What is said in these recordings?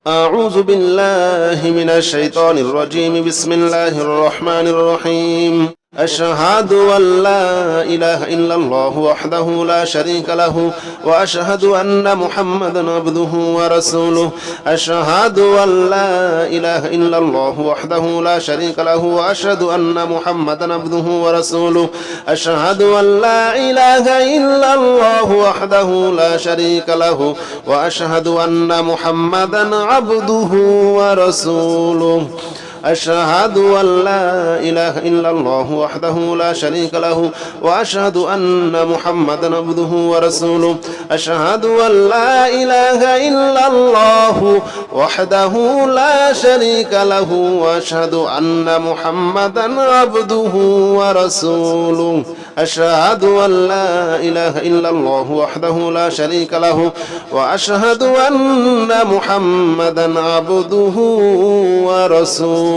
أعوذ بالله من الشيطان الرجيم. بسم الله الرحمن الرحيم. أشهد أن لا إله إلا الله وحده لا شريك له وأشهد أن محمدا عبده ورسوله. أشهد أن لا إله إلا الله وحده لا شريك له وأشهد أن محمدا عبده ورسوله. أشهد أن لا إله إلا الله وحده لا شريك له وأشهد أن محمدا عبده ورسوله. أشهد أن لا إله إلا الله وحده لا شريك له وأشهد أن محمدا عبده ورسوله. أشهد أن لا إله إلا الله وحده لا شريك له وأشهد أن محمدا عبده ورسوله. أشهد أن لا إله إلا الله وحده لا شريك له وأشهد أن محمدا عبده ورسوله.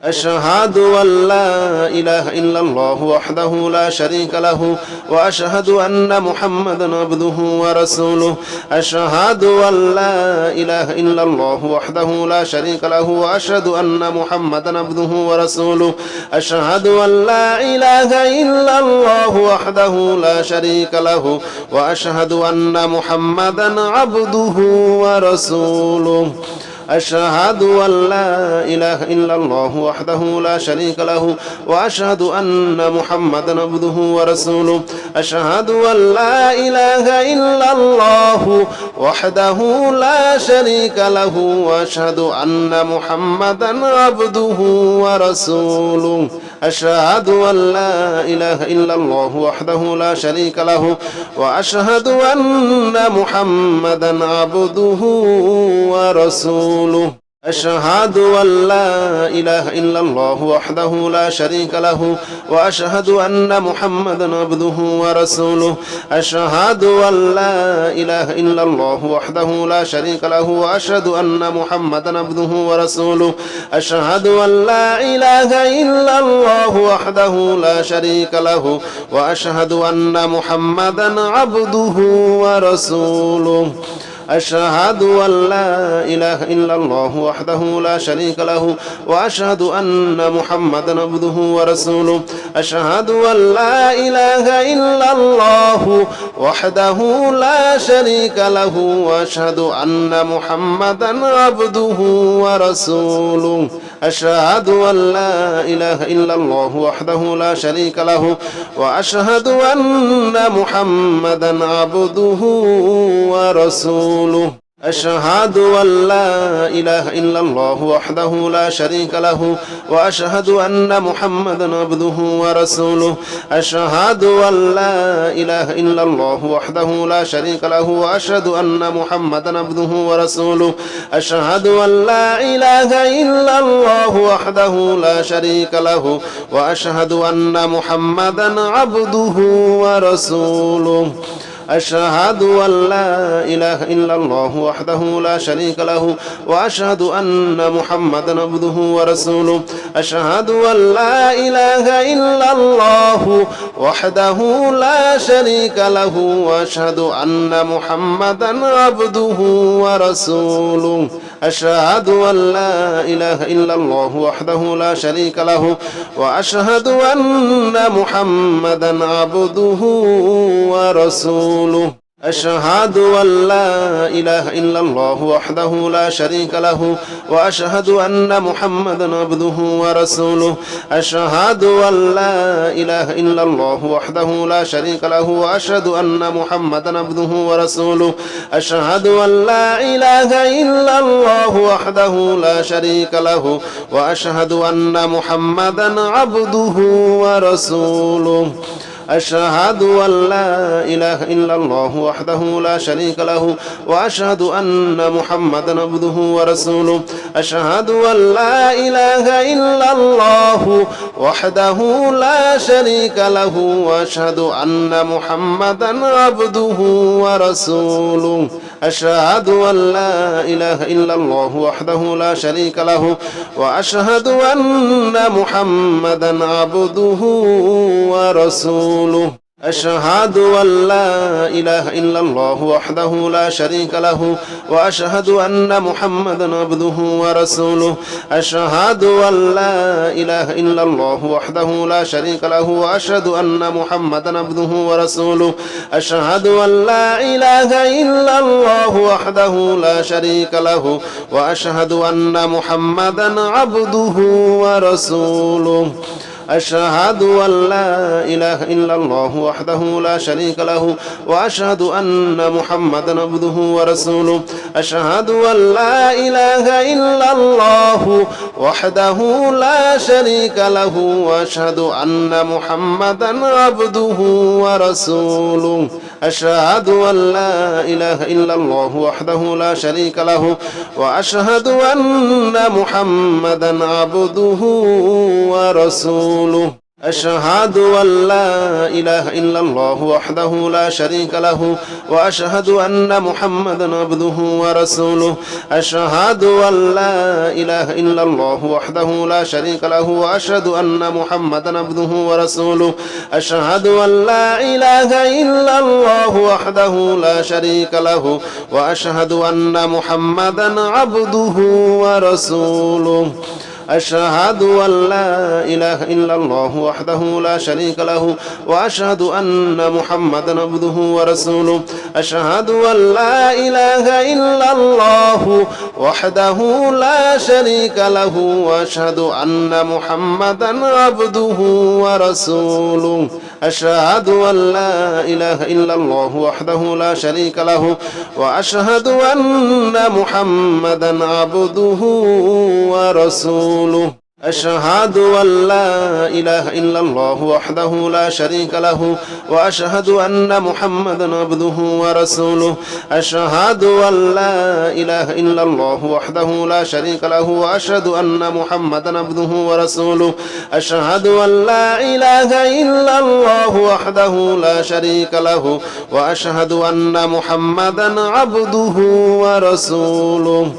أشهد أن لا إله إلا الله وحده لا شريك له وأشهد أن محمدا عبده ورسوله. أشهد أن لا إله إلا الله وحده لا شريك له وأشهد أن محمدا عبده ورسوله. أشهد أن لا إله إلا الله وحده لا شريك له وأشهد أن محمدا عبده ورسوله. أشهد أن لا إله إلا الله وحده لا شريك له وأشهد أن محمدا عبده ورسوله. أشهد أن لا إله إلا الله وحده لا شريك له وأشهد أن محمدا عبده ورسوله. أشهد أن لا إله إلا الله وحده لا شريك له وأشهد أن محمدا عبده ورسوله. أشهد أن لا إله إلا الله وحده لا شريك له وأشهد أن محمدا عبده ورسوله. أشهد أن لا إله إلا الله وحده لا شريك له وأشهد أن محمدا عبده ورسوله. أشهد أن لا إله إلا الله وحده لا شريك له وأشهد أن محمدا عبده ورسوله. أشهد أن لا إله إلا الله وحده لا شريك له وأشهد أن محمدا عبده ورسوله. أشهد أن لا إله إلا الله وحده لا شريك له وأشهد أن محمدا عبده ورسوله. أشهد أن لا إله إلا الله وحده لا شريك له وأشهد أن محمدا عبده ورسوله. أشهد أن لا إله إلا الله وحده لا شريك له وأشهد أن محمدا عبده ورسوله. أشهد أن لا إله إلا الله وحده لا شريك له وأشهد أن محمدا عبده ورسوله. أشهد أن لا إله إلا الله وحده لا شريك له وأشهد أن محمدا عبده ورسوله. أشهد أن لا إله إلا الله وحده لا شريك له وأشهد أن محمدا عبده ورسوله. أشهد أن لا إله إلا الله وحده لا شريك له وأشهد أن محمدا عبده ورسوله. أشهد أن لا إله إلا الله وحده لا شريك له وأشهد أن محمدا عبده ورسوله. أشهد أن لا إله إلا الله وحده لا شريك له وأشهد أن محمدا عبده ورسوله. أشهد أن لا إله إلا الله وحده لا شريك له وأشهد أن محمدا عبده ورسوله. أشهد أن لا إله إلا الله وحده لا شريك له وأشهد أن محمدا عبده ورسوله. أشهد أن لا إله إلا الله وحده لا شريك له وأشهد أن محمدا عبده ورسوله. أشهد أن لا إله إلا الله وحده لا شريك له وأشهد أن محمدا عبده ورسوله. أشهد أن لا إله إلا الله وحده لا شريك له وأشهد أن محمدا عبده ورسوله. أشهد أن لا إله إلا الله وحده لا شريك له وأشهد أن محمدا عبده ورسوله أشهد أن لا إله إلا الله وحده لا شريك له وأشهد أن محمدا عبده ورسوله أشهد أن لا إله إلا الله وحده لا شريك له وأشهد أن محمدا عبده ورسوله أشهد أن لا إله إلا الله وحده لا شريك له وأشهد أن محمدا عبده ورسوله أشهد أن لا إله إلا الله وحده لا شريك له وأشهد أن محمدا عبده ورسوله أشهد أن لا إله إلا الله وحده لا شريك له وأشهد أن محمدا عبده ورسوله أشهد أن لا إله إلا الله وحده لا شريك له وأشهد أن محمدا عبده ورسوله أشهد أن لا إله إلا الله وحده لا شريك له وأشهد أن محمدا عبده ورسوله أشهد أن لا إله إلا الله وحده لا شريك له وأشهد أن محمدا عبده ورسوله أشهد أن لا إله إلا الله وحده لا شريك له وأشهد أن محمدا عبده ورسوله أشهد أن لا إله إلا الله وحده لا شريك له وأشهد أن محمدا عبده ورسوله أشهد أن لا إله إلا الله وحده لا شريك له وأشهد أن محمدا عبده ورسوله أشهد أن لا إله إلا الله وحده لا شريك له وأشهد أن محمدا عبده ورسوله أشهد أن لا إله إلا الله وحده لا شريك له وأشهد أن محمدا عبده ورسوله أشهد أن لا إله إلا الله وحده لا شريك له وأشهد أن محمدا عبده ورسوله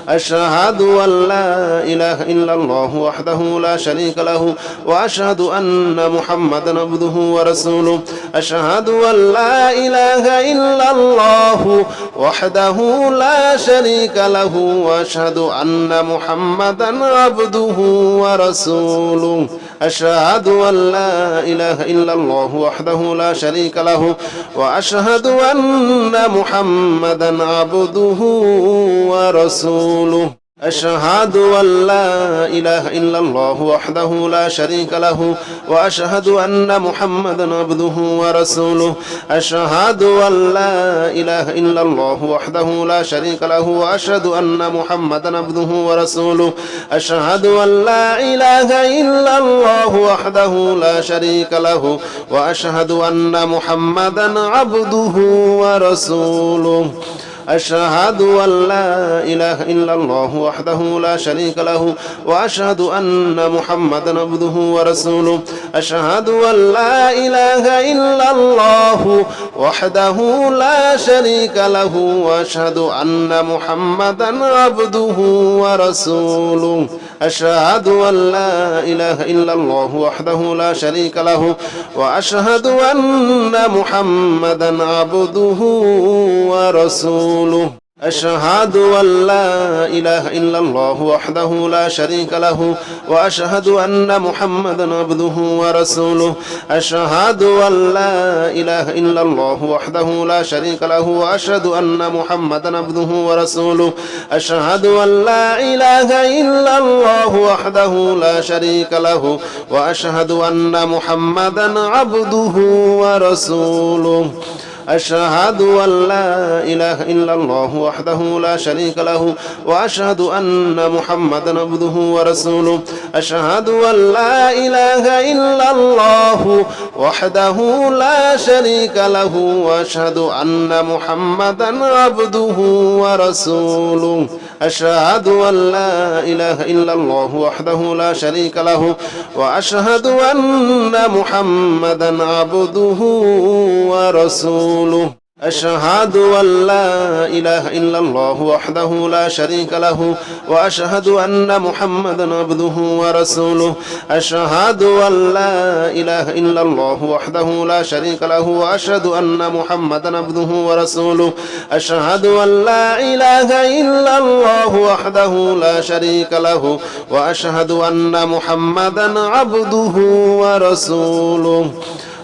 أشهد أن لا إله إلا الله وحده لا شريك له وأشهد أن محمدا عبده ورسوله أشهد أن لا إله إلا الله وحده لا شريك له وأشهد أن محمدا عبده ورسوله أشهد أن لا إله إلا الله وحده لا شريك له وأشهد أن محمدا عبده ورسوله أشهد أن لا إله إلا الله وحده لا شريك له وأشهد أن محمدا عبده ورسوله أشهد أن لا إله إلا الله وحده لا شريك له وأشهد أن محمدا عبده ورسوله أشهد أن لا إله إلا الله وحده لا شريك له وأشهد أن محمدا عبده ورسوله أشهد أن لا إله إلا الله وحده لا شريك له وأشهد أن محمدا عبده ورسوله أشهد أن لا إله إلا الله وحده لا شريك له وأشهد أن محمدا عبده ورسوله أشهد أن لا إله إلا الله وحده لا شريك له وأشهد أن محمدا عبده ورسوله أشهد أن لا إله إلا الله وحده لا شريك له وأشهد أن محمدا عبده ورسوله أشهد أن لا إله إلا الله وحده لا شريك له وأشهد أن محمدا عبده ورسوله أشهد أن لا إله إلا الله وحده لا شريك له وأشهد أن محمدا عبده ورسوله أشهد أن لا إله إلا الله وحده لا شريك له وأشهد أن محمدا عبده ورسوله أشهد أن لا إله إلا الله وحده لا شريك له وأشهد أن محمدا عبده ورسوله أشهد أن لا إله إلا الله وحده لا شريك له وأشهد أن محمدا عبده ورسوله أشهد أن لا إله إلا الله وحده لا شريك له وأشهد أن محمدا عبده ورسوله أشهد أن لا إله إلا الله وحده لا شريك له وأشهد أن محمدا عبده ورسوله أشهد أن لا إله إلا الله وحده لا شريك له وأشهد أن محمدا عبده ورسوله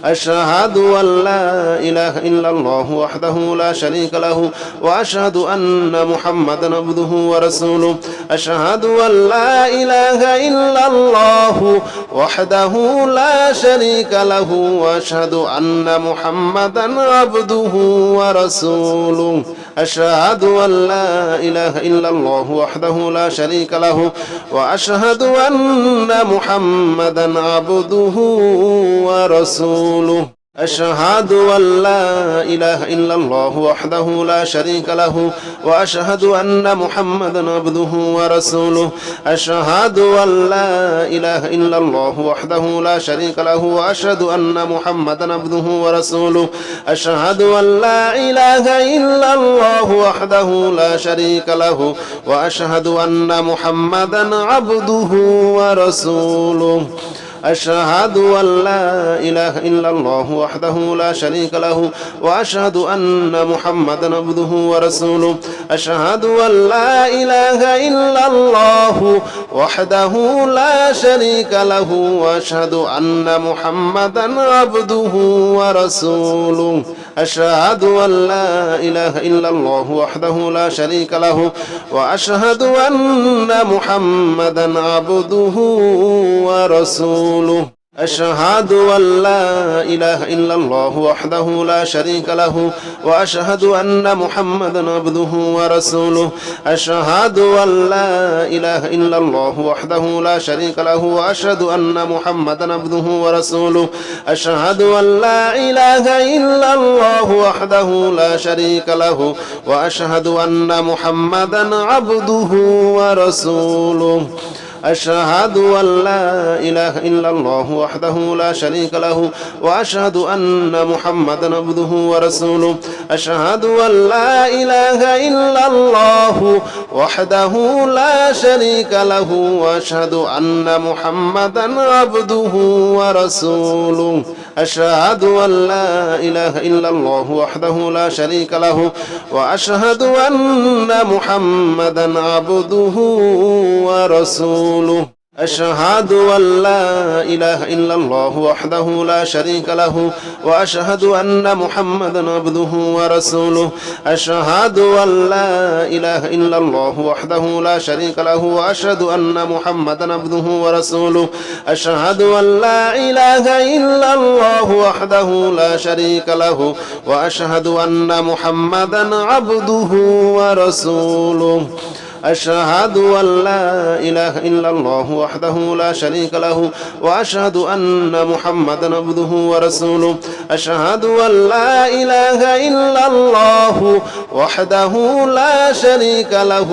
أشهد أن لا إله إلا الله وحده لا شريك له وأشهد أن محمدا عبده ورسوله أشهد أن لا إله إلا الله وحده لا شريك له وأشهد أن محمدا عبده ورسوله أشهد أن لا إله إلا الله وحده لا شريك له وأشهد أن محمدا عبده ورسوله أشهد أن لا إله إلا الله وحده لا شريك له وأشهد أن محمدا عبده ورسوله أشهد أن لا إله إلا الله وحده لا شريك له وأشهد أن محمدا عبده ورسوله أشهد أن لا إله إلا الله وحده لا شريك له وأشهد أن محمدا عبده ورسوله أشهد أن لا إله إلا الله وحده لا شريك له وأشهد أن محمدا عبده ورسوله أشهد أن لا إله إلا الله وحده لا شريك له وأشهد أن محمدا عبده ورسوله أشهد أن لا إله إلا الله وحده لا شريك له وأشهد أن محمدا عبده ورسوله أشهد أن لا إله إلا الله وحده لا شريك له وأشهد أن محمدا عبده ورسوله أشهد أن لا إله إلا الله وحده لا شريك له وأشهد أن محمدا عبده ورسوله أشهد أن لا إله إلا الله وحده لا شريك له وأشهد أن محمدا عبده ورسوله أشهد أن لا إله إلا الله وحده لا شريك له وأشهد أن محمدا عبده ورسوله أشهد أن لا إله إلا الله وحده لا شريك له وأشهد أن محمدا عبده ورسوله أشهد أن لا إله إلا الله وحده لا شريك له وأشهد أن محمدا عبده ورسوله أشهد أن لا إله إلا الله وحده لا شريك له وأشهد أن محمدا عبده ورسوله أشهد أن لا إله إلا الله وحده لا شريك له وأشهد أن محمدا عبده ورسوله أشهد أن لا إله إلا الله وحده لا شريك له وأشهد أن محمدا عبده ورسوله أشهد أن لا إله إلا الله وحده لا شريك له وأشهد أن محمدا عبده ورسوله أشهد أن لا إله إلا الله وحده لا شريك له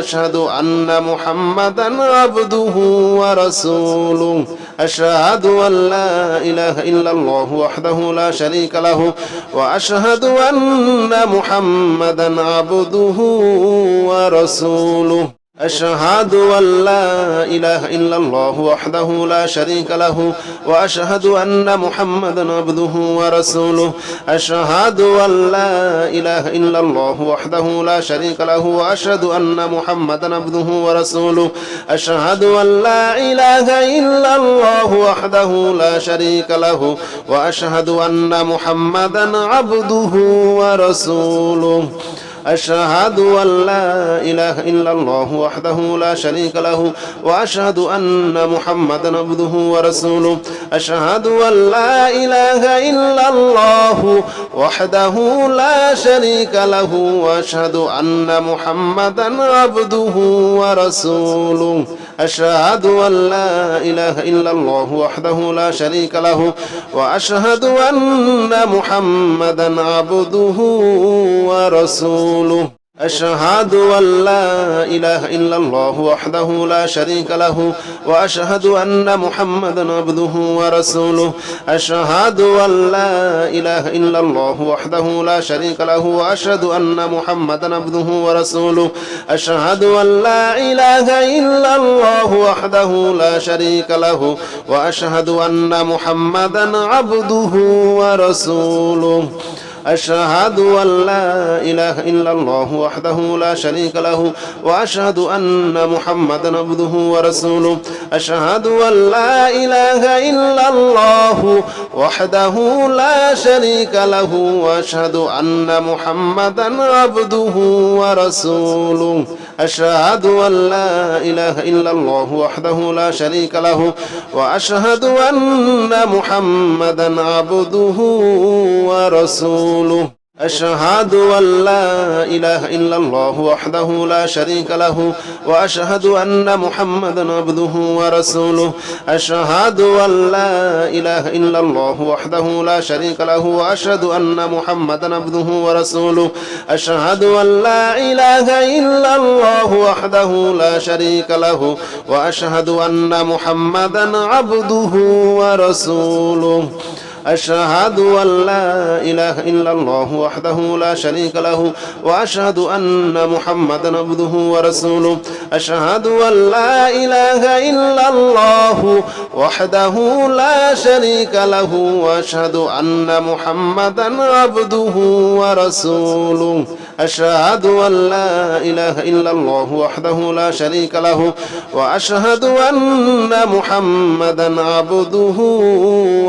وأشهد أن محمدا عبده ورسوله أشهد أن لا إله إلا الله وحده لا شريك له وأشهد أن محمدا عبده ورسوله أشهد أن لا إله إلا الله وحده لا شريك له وأشهد أن محمدا عبده ورسوله أشهد أن لا إله إلا الله وحده لا شريك له وأشهد أن محمدا عبده ورسوله أشهد أن لا إله إلا الله وحده لا شريك له وأشهد أن محمدا عبده ورسوله أشهد أن لا إله إلا الله وحده لا شريك له وأشهد أن محمدا عبده ورسوله أشهد أن لا إله إلا الله وحده لا شريك له وأشهد أن محمدا عبده ورسوله أشهد أن لا إله إلا الله وحده لا شريك له وأشهد أن محمدا عبده ورسوله أشهد أن لا إله إلا الله وحده لا شريك له وأشهد أن محمدا عبده ورسوله أشهد أن لا إله إلا الله وحده لا شريك له وأشهد أن محمدا عبده ورسوله أشهد أن لا إله إلا الله وحده لا شريك له وأشهد أن محمدا عبده ورسوله أشهد أن لا إله إلا الله وحده لا شريك له وأشهد أن محمدا عبده ورسوله أشهد أن لا إله إلا الله وحده لا شريك له وأشهد أن محمدا عبده ورسوله أشهد أن لا إله إلا الله وحده لا شريك له وأشهد أن محمدا عبده ورسوله أشهد أن لا إله إلا الله وحده لا شريك له وأشهد أن محمدا عبده ورسوله أشهد أن لا إله إلا الله وحده لا شريك له وأشهد أن محمدا عبده ورسوله أشهد أن لا إله إلا الله وحده لا شريك له وأشهد أن محمدا عبده ورسوله أشهد أن لا إله إلا الله وحده لا شريك له وأشهد أن محمدا عبده ورسوله أشهد أن لا إله إلا الله وحده لا شريك له وأشهد أن محمدا عبده ورسوله أشهد أن لا إله إلا الله وحده لا شريك له وأشهد أن محمدا عبده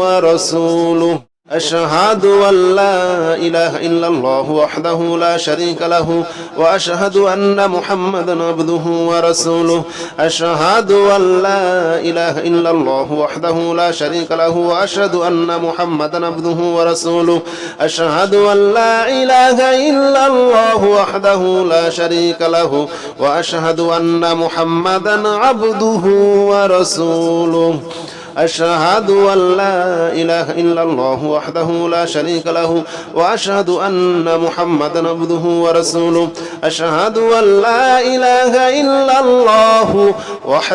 ورسوله أشهد أن لا إله إلا الله وحده لا شريك له وأشهد أن محمدا عبده ورسوله أشهد أن لا إله إلا الله وحده لا شريك له وأشهد أن محمدا عبده ورسوله أشهد أن لا إله إلا الله وحده لا شريك له وأشهد أن محمدا عبده ورسوله أشهد أن لا إله إلا الله وحده لا شريك له وأشهد أن محمدا عبده ورسوله أشهد أن لا إله إلا الله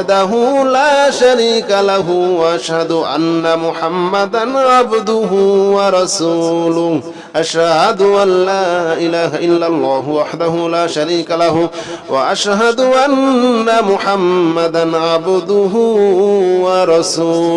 وحده لا شريك له وأشهد أن محمدا عبده ورسوله أشهد أن لا إله إلا الله وحده لا شريك له وأشهد أن محمدا عبده ورسوله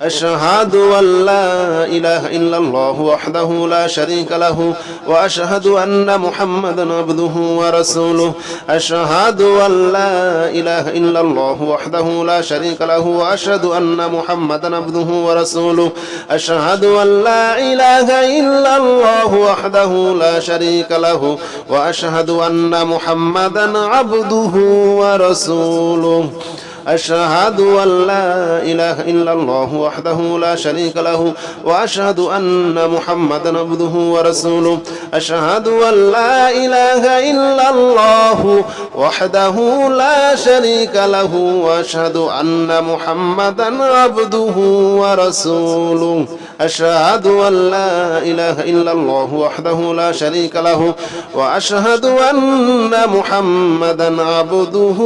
أشهد أن لا إله إلا الله وحده لا شريك له وأشهد أن محمدا عبده ورسوله أشهد أن لا إله إلا الله وحده لا شريك له وأشهد أن محمدا عبده ورسوله أشهد أن لا إله إلا الله وحده لا شريك له وأشهد أن محمدا عبده ورسوله أشهد أن لا إله إلا الله وحده لا شريك له وأشهد أن محمدا عبده ورسوله أشهد أن لا إله إلا الله وحده لا شريك له وأشهد أن محمدا عبده ورسوله أشهد أن لا إله إلا الله وحده لا شريك له وأشهد أن محمدا عبده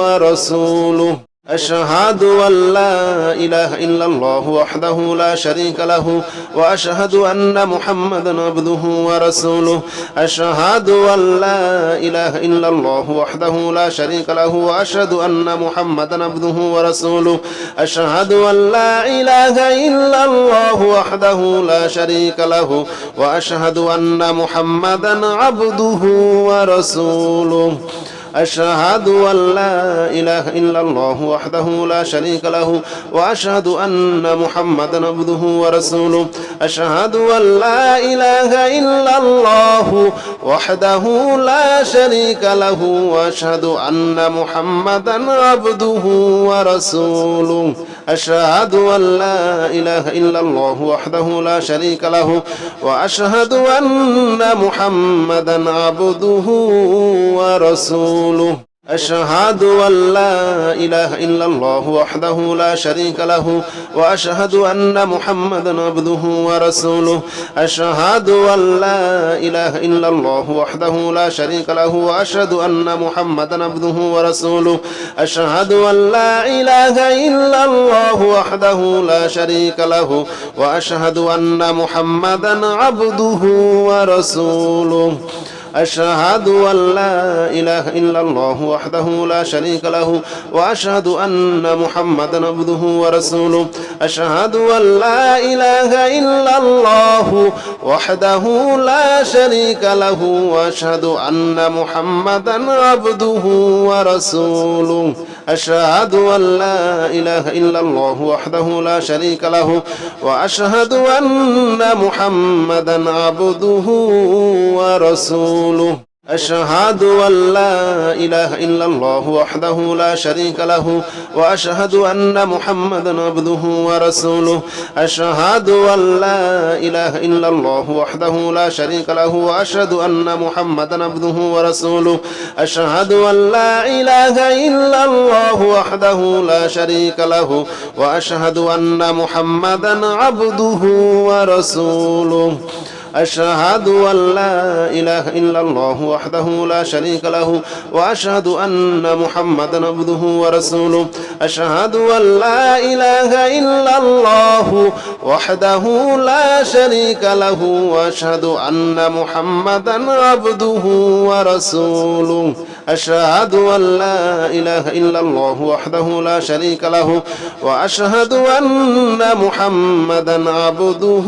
ورسوله أشهد أن لا إله إلا الله وحده لا شريك له وأشهد أن محمدا عبده ورسوله أشهد أن لا إله إلا الله وحده لا شريك له وأشهد أن محمدا عبده ورسوله أشهد أن لا إله إلا الله وحده لا شريك له وأشهد أن محمدا عبده ورسوله أشهد أن لا إله إلا الله وحده لا شريك له وأشهد أن محمدا عبده ورسوله أشهد أن لا إله إلا الله وحده لا شريك له وأشهد أن محمدا عبده ورسوله أشهد أن لا إله إلا الله وحده لا شريك له وأشهد أن محمدا عبده ورسوله أشهد أن لا إله إلا الله وحده لا شريك له وأشهد أن محمدا عبده ورسوله أشهد أن لا إله إلا الله وحده لا شريك له وأشهد أن محمدا عبده ورسوله أشهد أن لا إله إلا الله وحده لا شريك له وأشهد أن محمدا عبده ورسوله أشهد أن لا إله إلا الله وحده لا شريك له وأشهد أن محمدا عبده ورسوله أشهد أن لا إله إلا الله وحده لا شريك له وأشهد أن محمدا عبده ورسوله أشهد أن لا إله إلا الله وحده لا شريك له وأشهد أن محمدا عبده ورسوله أشهد أن لا إله إلا الله وحده لا شريك له وأشهد أن محمدا عبده ورسوله أشهد أن لا إله إلا الله وحده لا شريك له وأشهد أن محمدا عبده ورسوله أشهد أن لا إله إلا الله وحده لا شريك له وأشهد أن محمدا عبده ورسوله أشهد أن لا إله إلا الله وحده لا شريك له وأشهد أن محمدا عبده ورسوله أشهد أن لا إله إلا الله وحده لا شريك له وأشهد أن محمدا عبده ورسوله أشهد أن لا إله إلا الله وحده لا شريك له وأشهد أن محمدا عبده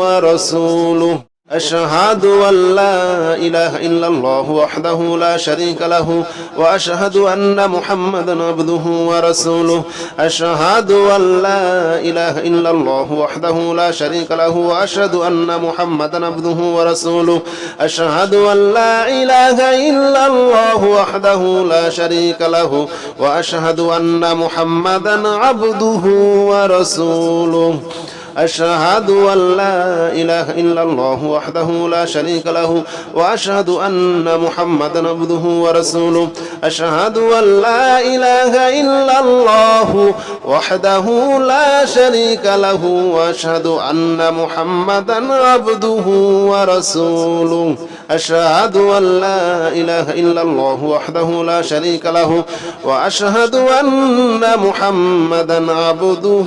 ورسوله أشهد أن لا إله إلا الله وحده لا شريك له وأشهد أن محمدا عبده ورسوله أشهد أن لا إله إلا الله وحده لا شريك له وأشهد أن محمدا عبده ورسوله أشهد أن لا إله إلا الله وحده لا شريك له وأشهد أن محمدا عبده ورسوله أشهد أن لا إله إلا الله وحده لا شريك له وأشهد أن محمدا عبده ورسوله أشهد أن لا إله إلا الله وحده لا شريك له وأشهد أن محمدا عبده ورسوله أشهد أن لا إله إلا الله وحده لا شريك له وأشهد أن محمدا عبده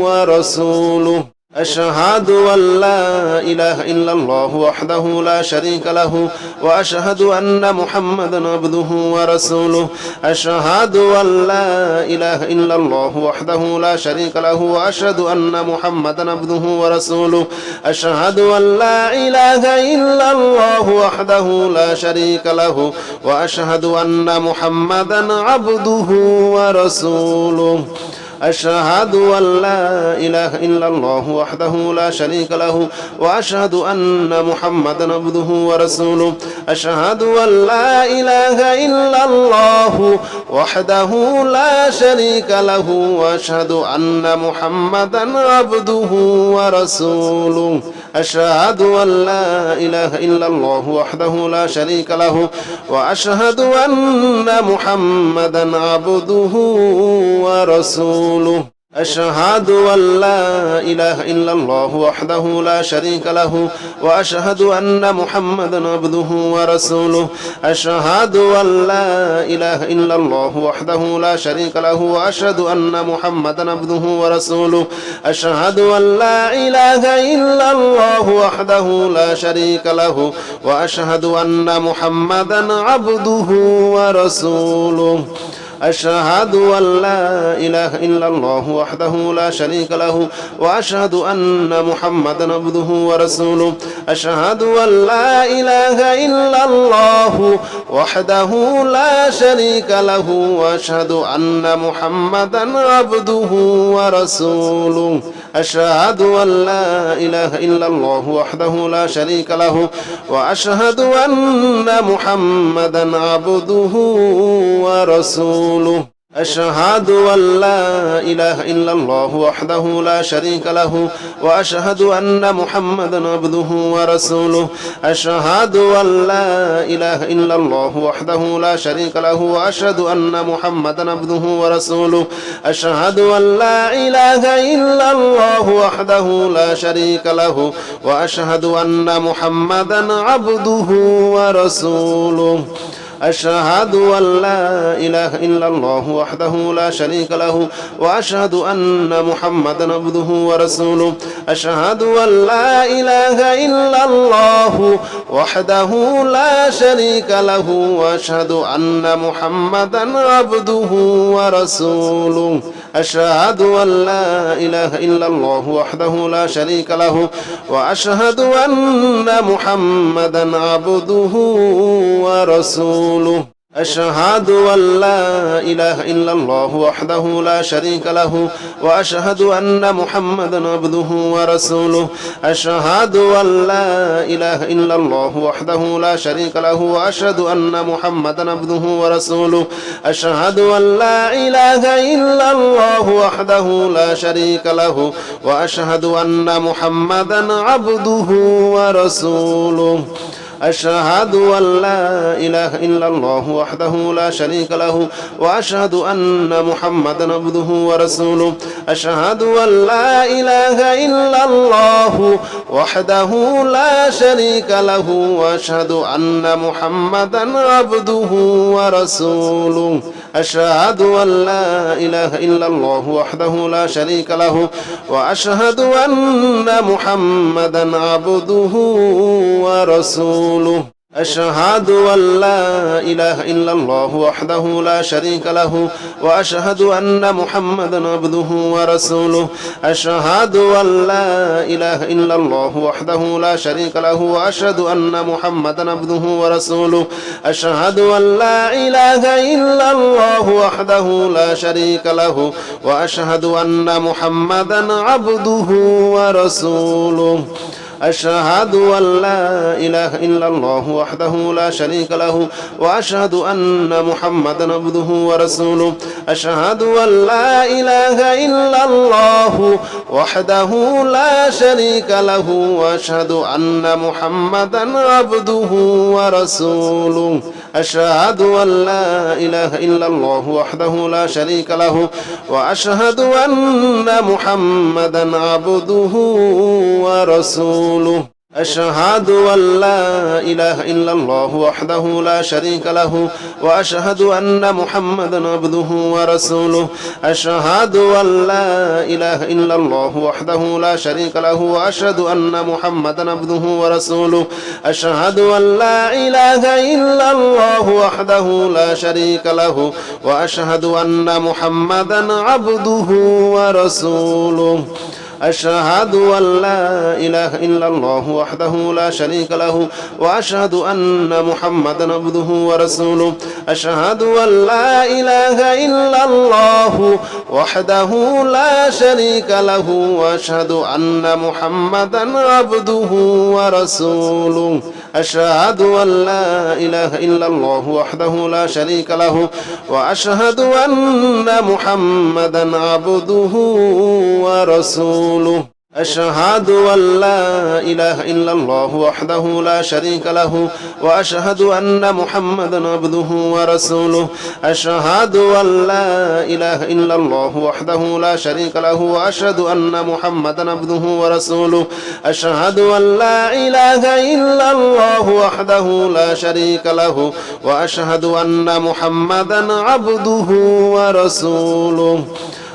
ورسوله أشهد أن لا إله إلا الله وحده لا شريك له وأشهد أن محمدا عبده ورسوله أشهد أن لا إله إلا الله وحده لا شريك له وأشهد أن محمدا عبده ورسوله أشهد أن لا إله إلا الله وحده لا شريك له وأشهد أن محمدا عبده ورسوله أشهد أن لا إله إلا الله وحده لا شريك له وأشهد أن محمدا عبده ورسوله أشهد أن لا إله إلا الله وحده لا شريك له وأشهد أن محمدا عبده ورسوله أشهد أن لا إله إلا الله وحده لا شريك له وأشهد أن محمدا عبده ورسوله أشهد أن لا إله إلا الله وحده لا شريك له وأشهد أن محمدا عبده ورسوله أشهد أن لا إله إلا الله وحده لا شريك له وأشهد أن محمدا عبده ورسوله أشهد أن لا إله إلا الله وحده لا شريك له وأشهد أن محمدا عبده ورسوله أشهد أن لا إله إلا الله وحده لا شريك له وأشهد أن محمدا عبده ورسوله أشهد أن لا إله إلا الله وحده لا شريك له وأشهد أن محمدا عبده ورسوله أشهد أن لا إله إلا الله وحده لا شريك له وأشهد أن محمدا عبده ورسوله أشهد أن لا إله إلا الله وحده لا شريك له وأشهد أن محمدا عبده ورسوله أشهد أن لا إله إلا الله وحده لا شريك له وأشهد أن محمدا عبده ورسوله أشهد أن لا إله إلا الله وحده لا شريك له وأشهد أن محمدا عبده ورسوله أشهد أن لا إله إلا الله وحده لا شريك له وأشهد أن محمدا عبده ورسوله أشهد أن لا إله إلا الله وحده لا شريك له وأشهد أن محمدا عبده ورسوله أشهد أن لا إله إلا الله وحده لا شريك له وأشهد أن محمدا عبده ورسوله أشهد أن لا إله إلا الله وحده لا شريك له وأشهد أن محمدا عبده ورسوله أشهد أن لا إله إلا الله وحده لا شريك له وأشهد أن محمدا عبده ورسوله أشهد أن لا إله إلا الله وحده لا شريك له وأشهد أن محمدا عبده ورسوله أشهد أن لا إله إلا الله وحده لا شريك له وأشهد أن محمدا عبده ورسوله أشهد أن لا إله إلا الله وحده لا شريك له وأشهد أن محمدا عبده ورسوله أشهد أن لا إله إلا الله وحده لا شريك له وأشهد أن محمدا عبده ورسوله أشهد أن لا إله إلا الله وحده لا شريك له وأشهد أن محمدا عبده ورسوله أشهد أن لا إله إلا الله وحده لا شريك له وأشهد أن محمدا عبده ورسوله أشهد أن لا إله إلا الله وحده لا شريك له وأشهد أن محمدا عبده ورسوله أشهد أن لا إله إلا الله وحده لا شريك له وأشهد أن محمدا عبده ورسوله أشهد أن لا إله إلا الله وحده لا شريك له وأشهد أن محمدا عبده ورسوله أشهد أن لا إله إلا الله وحده لا شريك له وأشهد أن محمدا عبده ورسوله أشهد أن لا إله إلا الله وحده لا شريك له وأشهد أن محمدا عبده ورسوله أشهد أن لا إله إلا الله وحده لا شريك له وأشهد أن محمدا عبده ورسوله أشهد أن لا إله إلا الله وحده لا شريك له وأشهد أن محمدا عبده ورسوله أشهد أن لا إله إلا الله وحده لا شريك له وأشهد أن محمدا عبده ورسوله أشهد أن لا إله إلا الله وحده لا شريك له وأشهد أن محمدا عبده ورسوله أشهد أن لا إله إلا الله وحده لا شريك له وأشهد أن محمدا عبده ورسوله أشهد أن لا إله إلا الله وحده لا شريك له وأشهد أن محمدا عبده ورسوله أشهد أن لا إله إلا الله وحده لا شريك له وأشهد أن محمدا عبده ورسوله أشهد أن لا إله إلا الله وحده لا شريك له وأشهد أن محمدا عبده ورسوله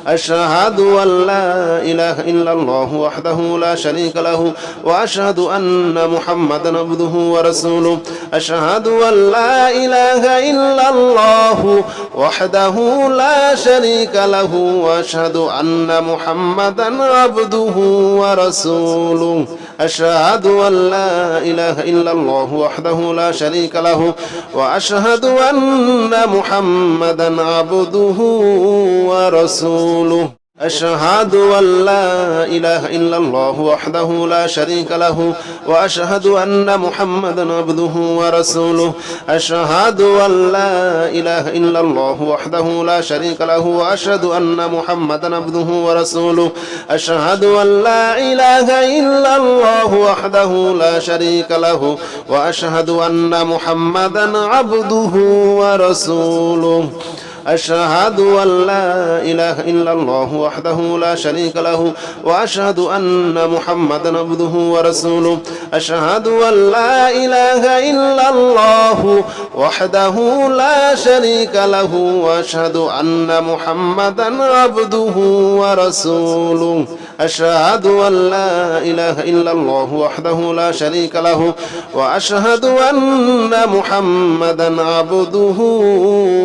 أشهد أن لا إله إلا الله وحده لا شريك له وأشهد أن محمدا عبده ورسوله أشهد أن لا إله إلا الله وحده لا شريك له وأشهد أن محمدا عبده ورسوله أشهد أن لا إله إلا الله وحده لا شريك له وأشهد أن محمدا عبده ورسوله أشهد أن لا إله إلا الله وحده لا شريك له وأشهد أن محمدا عبده ورسوله أشهد أن لا إله إلا الله وحده لا شريك له وأشهد أن محمدا عبده ورسوله أشهد أن لا إله إلا الله وحده لا شريك له وأشهد أن محمدا عبده ورسوله أشهد أن لا إله إلا الله وحده لا شريك له وأشهد أن محمدا عبده ورسوله أشهد أن لا إله إلا الله وحده لا شريك له وأشهد أن محمدا عبده ورسوله أشهد أن لا إله إلا الله وحده لا شريك له وأشهد أن محمدا عبده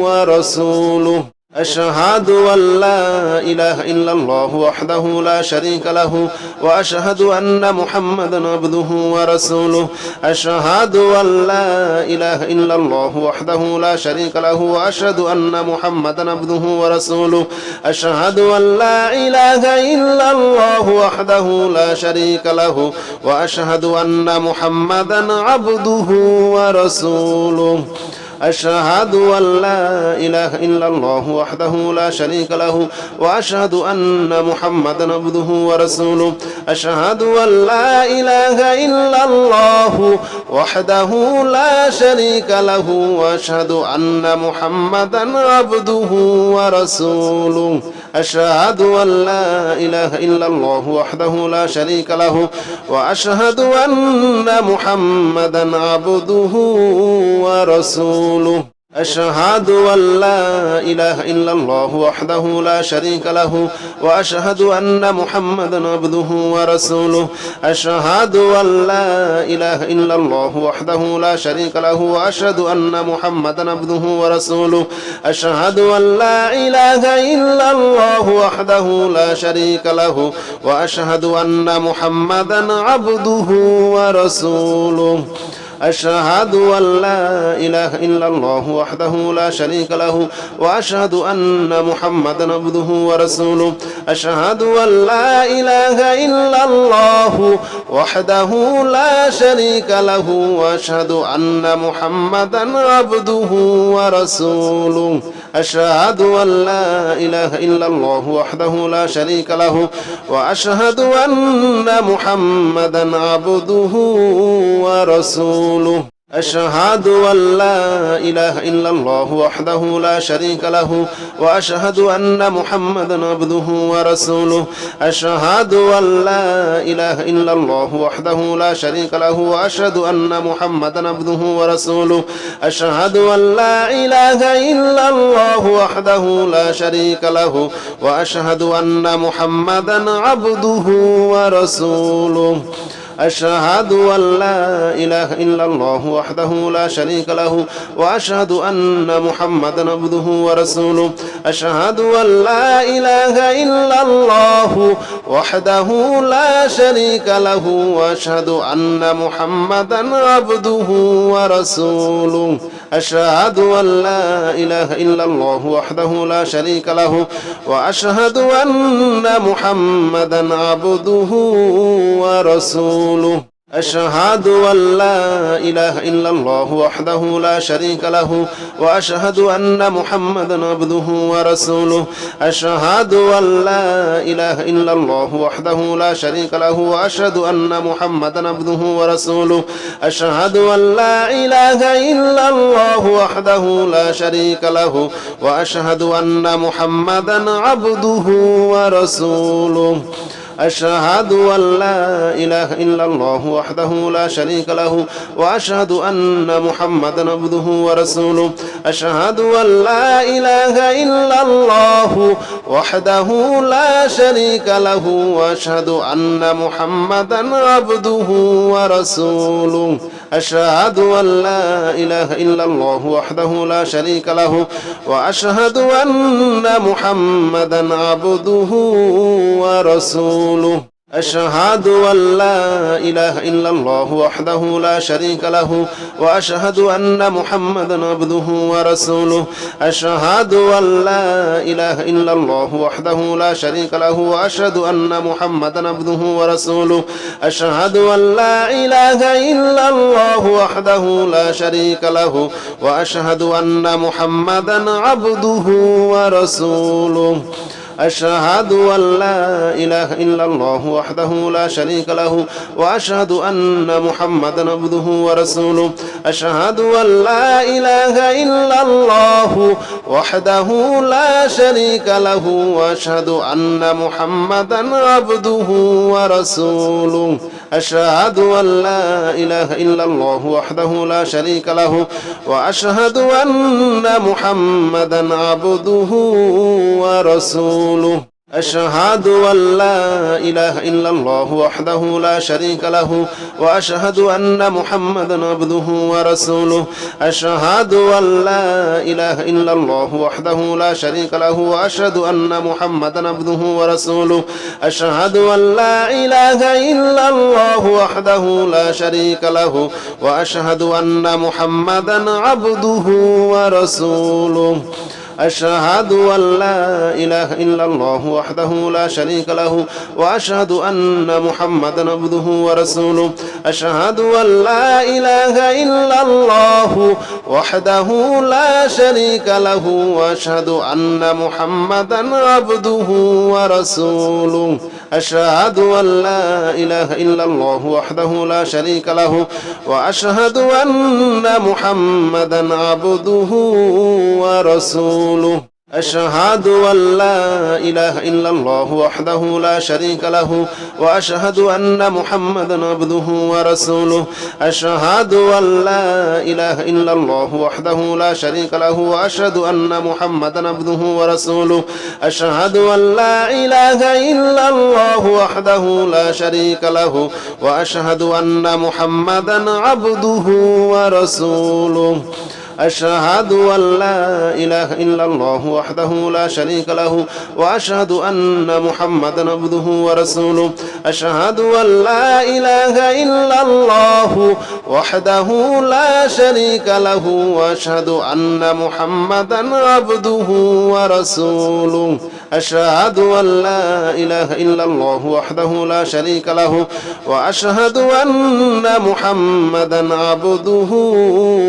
ورسوله أشهد أن لا إله إلا الله وحده لا شريك له وأشهد أن محمدا عبده ورسوله أشهد أن لا إله إلا الله وحده لا شريك له وأشهد أن محمدا عبده ورسوله أشهد أن لا إله إلا الله وحده لا شريك له وأشهد أن محمدا عبده ورسوله أشهد أن لا إله إلا الله وحده لا شريك له وأشهد أن محمدا عبده ورسوله أشهد أن لا إله إلا الله وحده لا شريك له وأشهد أن محمدا عبده ورسوله أشهد أن لا إله إلا الله وحده لا شريك له وأشهد أن محمدا عبده ورسوله أشهد أن لا إله إلا الله وحده لا شريك له وأشهد أن محمدا عبده ورسوله أشهد أن لا إله إلا الله وحده لا شريك له وأشهد أن محمدا عبده ورسوله أشهد أن لا إله إلا الله وحده لا شريك له وأشهد أن محمدا عبده ورسوله أشهد أن لا إله إلا الله وحده لا شريك له وأشهد أن محمدا عبده ورسوله أشهد أن لا إله إلا الله وحده لا شريك له وأشهد أن محمدا عبده ورسوله أشهد أن لا إله إلا الله وحده لا شريك له وأشهد أن محمدا عبده ورسوله أشهد أن لا إله إلا الله وحده لا شريك له وأشهد أن محمدا عبده ورسوله أشهد أن لا إله إلا الله وحده لا شريك له وأشهد أن محمدا عبده ورسوله أشهد أن لا إله إلا الله وحده لا شريك له وأشهد أن محمدا عبده ورسوله أشهد أن لا إله إلا الله وحده لا شريك له وأشهد أن محمدا عبده ورسوله أشهد أن لا إله إلا الله وحده لا شريك له وأشهد أن محمدا عبده ورسوله أشهد أن لا إله إلا الله وحده لا شريك له وأشهد أن محمدا عبده ورسوله أشهد أن لا إله إلا الله وحده لا شريك له وأشهد أن محمدا عبده ورسوله أشهد أن لا إله إلا الله وحده لا شريك له وأشهد أن محمدا عبده ورسوله أشهد أن لا إله إلا الله وحده لا شريك له وأشهد أن محمدا عبده ورسوله أشهد أن لا إله إلا الله وحده لا شريك له وأشهد أن محمدا عبده ورسوله أشهد أن لا إله إلا الله وحده لا شريك له وأشهد أن محمدا عبده ورسوله أشهد أن لا إله إلا الله وحده لا شريك له وأشهد أن محمدا عبده ورسوله أشهد أن لا إله إلا الله وحده لا شريك له وأشهد أن محمدا عبده ورسوله أشهد أن لا إله إلا الله وحده لا شريك له وأشهد أن محمدا عبده ورسوله أشهد أن لا إله إلا الله وحده لا شريك له وأشهد أن محمدا عبده ورسوله أشهد أن لا إله إلا الله وحده لا شريك له وأشهد أن محمدا عبده ورسوله أشهد أن لا إله إلا الله وحده لا شريك له وأشهد أن محمدا عبده ورسوله أشهد أن لا إله إلا الله وحده لا شريك له وأشهد أن محمدا عبده ورسوله أشهد أن لا إله إلا الله وحده لا شريك له وأشهد أن محمدا عبده ورسوله أشهد أن لا إله إلا الله وحده لا شريك له وأشهد أن محمدا عبده ورسوله أشهد أن لا إله إلا الله وحده لا شريك له وأشهد أن محمدا عبده ورسوله أشهد أن لا إله إلا الله وحده لا شريك له وأشهد أن محمدا عبده ورسوله أشهد أن لا إله إلا الله وحده لا شريك له وأشهد أن محمدا عبده ورسوله أشهد أن لا إله إلا الله وحده لا شريك له وأشهد أن محمدا عبده ورسوله أشهد أن لا إله إلا الله وحده لا شريك له وأشهد أن محمدا عبده ورسوله أشهد أن لا إله إلا الله وحده لا شريك له وأشهد أن محمدا عبده ورسوله أشهد أن لا إله إلا الله وحده لا شريك له وأشهد أن محمدا عبده ورسوله أشهد أن لا إله إلا الله وحده لا شريك له وأشهد أن محمدا عبده ورسوله أشهد أن لا إله إلا الله وحده لا شريك له وأشهد أن محمدا عبده ورسوله أشهد أن لا إله إلا الله وحده لا شريك له وأشهد أن محمدا عبده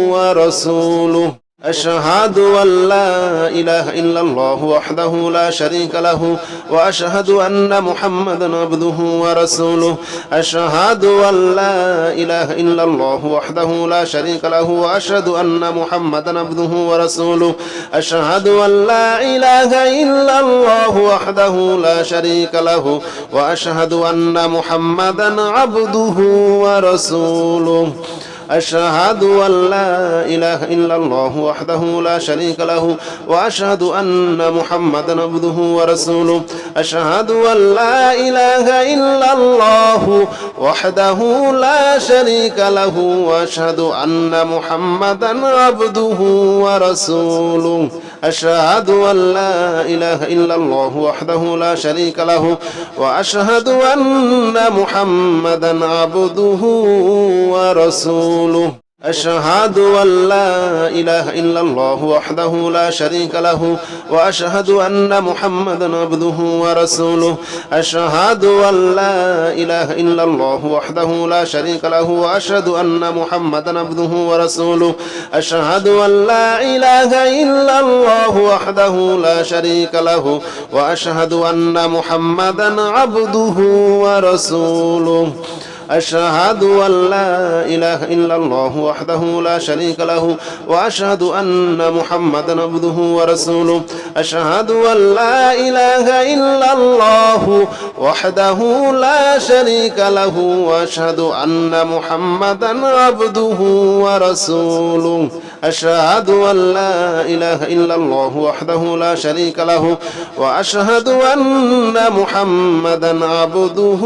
ورسوله أشهد أن لا إله إلا الله وحده لا شريك له وأشهد أن محمدا عبده ورسوله أشهد أن لا إله إلا الله وحده لا شريك له وأشهد أن محمدا عبده ورسوله أشهد أن لا إله إلا الله وحده لا شريك له وأشهد أن محمدا عبده ورسوله أشهد أن لا إله إلا الله وحده لا شريك له وأشهد أن محمدا عبده ورسوله أشهد أن لا إله إلا الله وحده لا شريك له وأشهد أن محمدا عبده ورسوله أشهد أن لا إله إلا الله وحده لا شريك له وأشهد أن محمدا عبده ورسوله أشهد أن لا إله إلا الله وحده لا شريك له وأشهد أن محمدا عبده ورسوله أشهد أن لا إله إلا الله وحده لا شريك له وأشهد أن محمدا عبده ورسوله أشهد أن لا إله إلا الله وحده لا شريك له وأشهد أن محمدا عبده ورسوله أشهد أن لا إله إلا الله وحده لا شريك له وأشهد أن محمدا عبده ورسوله أشهد أن لا إله إلا الله وحده لا شريك له وأشهد أن محمدا عبده ورسوله أشهد أن لا إله إلا الله وحده لا شريك له وأشهد أن محمدا عبده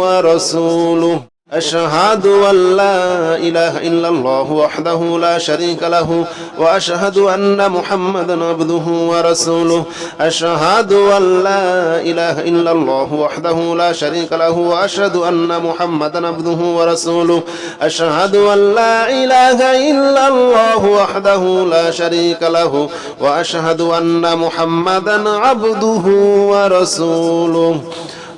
ورسوله أشهد أن لا إله إلا الله وحده لا شريك له وأشهد أن محمدا عبده ورسوله أشهد أن لا إله إلا الله وحده لا شريك له وأشهد أن محمدا عبده ورسوله أشهد أن لا إله إلا الله وحده لا شريك له وأشهد أن محمدا عبده ورسوله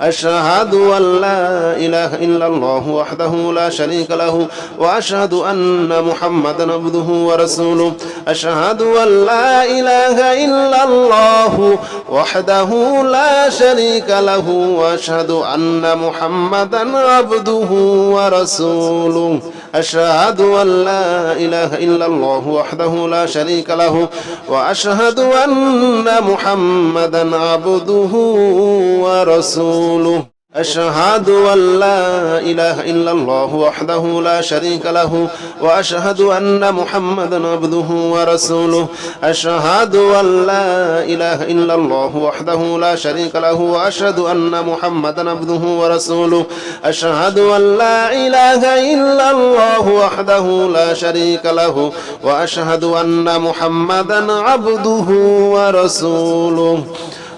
أشهد أن لا إله إلا الله وحده لا شريك له وأشهد أن محمدا عبده ورسوله أشهد أن لا إله إلا الله وحده لا شريك له وأشهد أن محمدا عبده ورسوله أشهد أن لا إله إلا الله وحده لا شريك له وأشهد أن محمدا عبده ورسوله أشهد أن لا إله إلا الله وحده لا شريك له وأشهد أن محمدا عبده ورسوله أشهد أن لا إله إلا الله وحده لا شريك له وأشهد أن محمدا عبده ورسوله أشهد أن لا إله إلا الله وحده لا شريك له وأشهد أن محمدا عبده ورسوله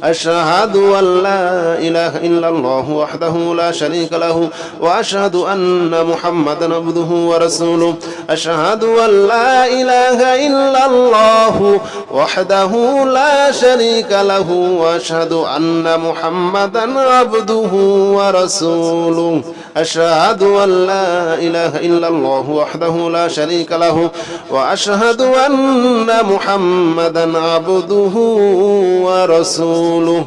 أشهد أن لا إله إلا الله وحده لا شريك له وأشهد أن محمدا عبده ورسوله أشهد أن لا إله إلا الله وحده لا شريك له وأشهد أن محمدا عبده ورسوله أشهد أن لا إله إلا الله وحده لا شريك له وأشهد أن محمدا عبده ورسوله